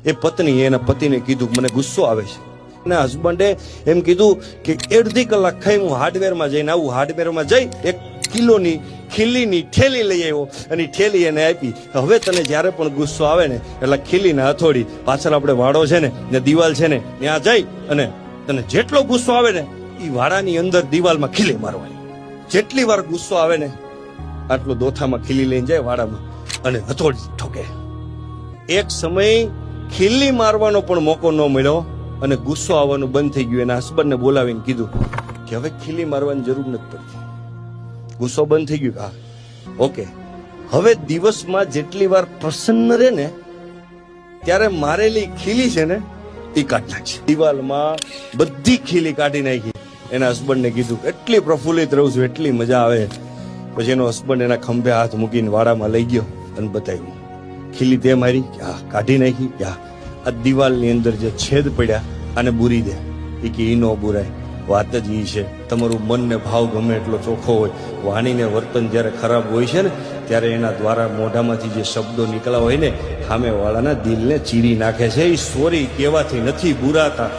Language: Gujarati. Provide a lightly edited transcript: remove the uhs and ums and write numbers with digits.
એ પત્ની એના પતિને કીધું મને ગુસ્સો આવે છે. અને હસબન્ડે એમ કીધું કે અડધી કલાક ખાઈ હું હાર્ડવેરમાં જઈને આવું. હાર્ડવેરમાં જઈ 1 કિલોની ખીલીની ઠેલી લઈ આવ્યો અને ઠેલી એને આપી. હવે તને જ્યારે પણ ગુસ્સો આવે ને એટલે ખીલીને હથોડી પાછળ આપણે વાડો છે ને દિવાલ છે ને ત્યાં જઈ અને તને જેટલો ગુસ્સો આવે ને એ વાડાની અંદર દિવાલમાં ખીલી મારવાની. જેટલી વાર ગુસ્સો આવે ને આટલો દોથામાં ખીલી લઈને જાય વાડામાં અને હથોડી ઠોકે. એક સમય ખીલી મારવાનો પણ મોકો ન મળ્યો અને ગુસ્સો આવવાનું બંધ થઈ ગયું. એના હસબન્ડને બોલાવીને કીધું કે હવે ખીલી મારવાની જરૂર નથી પડતી, ગુસ્સો બંધ થઈ ગયું. હા ઓકે, હવે દિવસમાં જેટલી વાર પ્રસન્ન રહે ને ત્યારે મારેલી ખીલી છે ને એ કાઢી નાખશે. દિવાલમાં બધી ખીલી કાઢી નાખી. એના હસબન્ડને કીધું એટલી પ્રફુલ્લિત રહું છું, એટલી મજા આવે. પછી એનો હસબન્ડ એના ખંભે હાથ મૂકીને વાડામાં લઈ ગયો અને બતાવ્યું ખીલી તે મારી. હા કાઢી નાખી. હા આ દિવાલની અંદર જે છેદ પડ્યા આને બુરી દે. એ કે ઈ નો બુરાય. વાત જ ઈ છે, તમારું મન ને ભાવ ગમે એટલો ચોખ્ખો હોય, વાણીને વર્તન જ્યારે ખરાબ હોય છે ને ત્યારે એના દ્વારા મોઢામાંથી જે શબ્દો નીકળ્યા હોય ને સામેવાળાના દિલને ચીરી નાખે છે. એ સોરી કહેવાથી નથી બુરાતા.